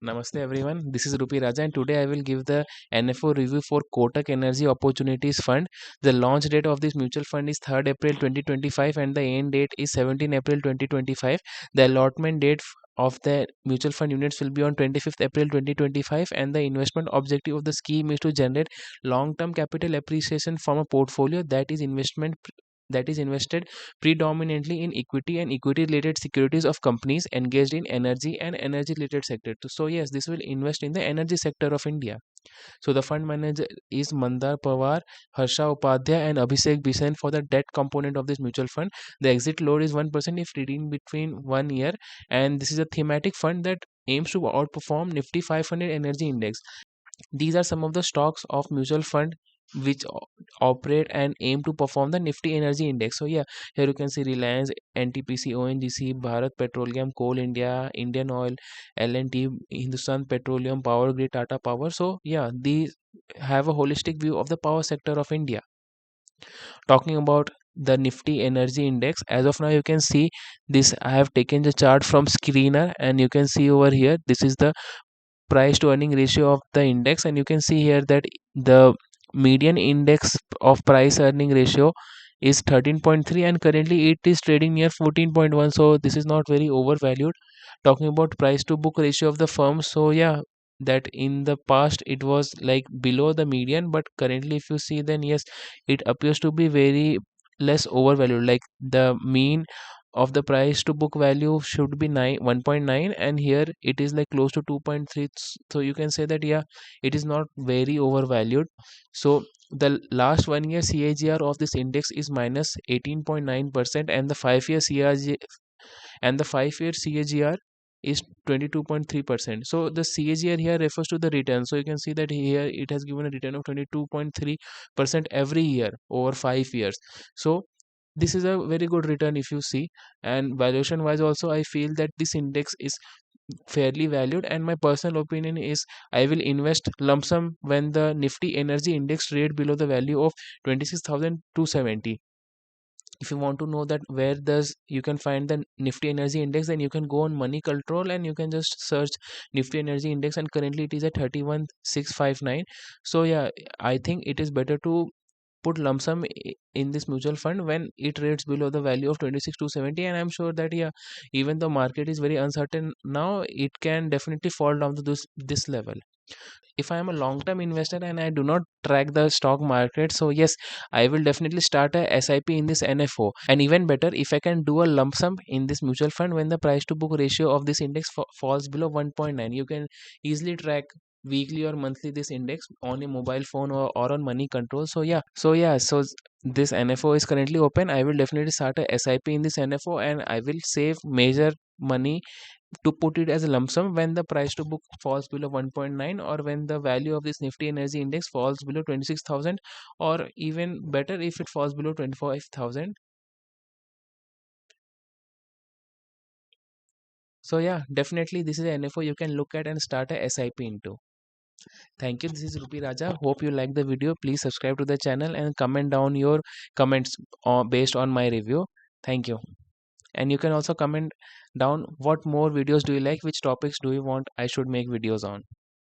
Namaste everyone. This is Rupi Raja and today I will give the NFO review for Kotak Energy Opportunities Fund. The launch date of this mutual fund is 3rd April 2025 and the end date is 17 April 2025. The allotment date of the mutual fund units will be on 25th April 2025 and the investment objective of the scheme is to generate long-term capital appreciation from a portfolio that is invested predominantly in equity and equity related securities of companies engaged in energy and energy related sector. So yes, this will invest in the energy sector of India. So the fund manager is Mandar Pawar, Harsha Upadhyay and Abhishek Bisen for the debt component of this mutual fund. The exit load is 1% if redeemed between 1 year, and this is a thematic fund that aims to outperform Nifty 500 energy index. These are some of the stocks of mutual fund which operate and aim to perform the Nifty Energy Index. So yeah, here you can see Reliance, NTPC, ONGC, Bharat Petroleum, Coal India, Indian Oil, L&T, Hindustan Petroleum, Power Grid, Tata Power. So yeah, these have a holistic view of the power sector of India. Talking about the Nifty Energy Index, as of now you can see this. I have taken the chart from Screener, and you can see over here this is the price to earning ratio of the index, and you can see here that the median index of price earning ratio is 13.3 and currently it is trading near 14.1, so this is not very overvalued. Talking about price to book ratio of the firm, so yeah, that in the past it was like below the median, but currently if you see, then yes, it appears to be very less overvalued. Like the mean of the price to book value should be 1.9 and here it is like close to 2.3, so you can say that yeah, it is not very overvalued. So the last 1 year CAGR of this index is minus 18.9% and the 5 year CAGR is 22.3%. So the CAGR here refers to the return, so you can see that here it has given a return of 22.3% every year over 5 years. So this is a very good return if you see, and valuation wise also I feel that this index is fairly valued, and my personal opinion is I will invest lump sum when the Nifty Energy Index trade below the value of 26,270. If you want to know that where does you can find the Nifty Energy Index, then you can go on Money Control and you can just search Nifty Energy Index, and currently it is at 31,659. So yeah, I think it is better to put lump sum in this mutual fund when it rates below the value of 26,270, and I'm sure that yeah, even the market is very uncertain now, it can definitely fall down to this level. If I am a long term investor and I do not track the stock market, so yes, I will definitely start a SIP in this NFO. And even better, if I can do a lump sum in this mutual fund when the price to book ratio of this index falls below 1.9, you can easily track weekly or monthly this index on a mobile phone or on Money Control. So yeah, this NFO is currently open. I will definitely start a SIP in this NFO and I will save major money to put it as a lump sum when the price to book falls below 1.9 or when the value of this Nifty Energy Index falls below 26,000, or even better if it falls below 25,000. So yeah, definitely this is an NFO you can look at and start a SIP into. Thank you. This is Rupi Raja. Hope you like the video. Please subscribe to the channel and comment down your comments based on my review. Thank you. And you can also comment down what more videos do you like, which topics do you want I should make videos on.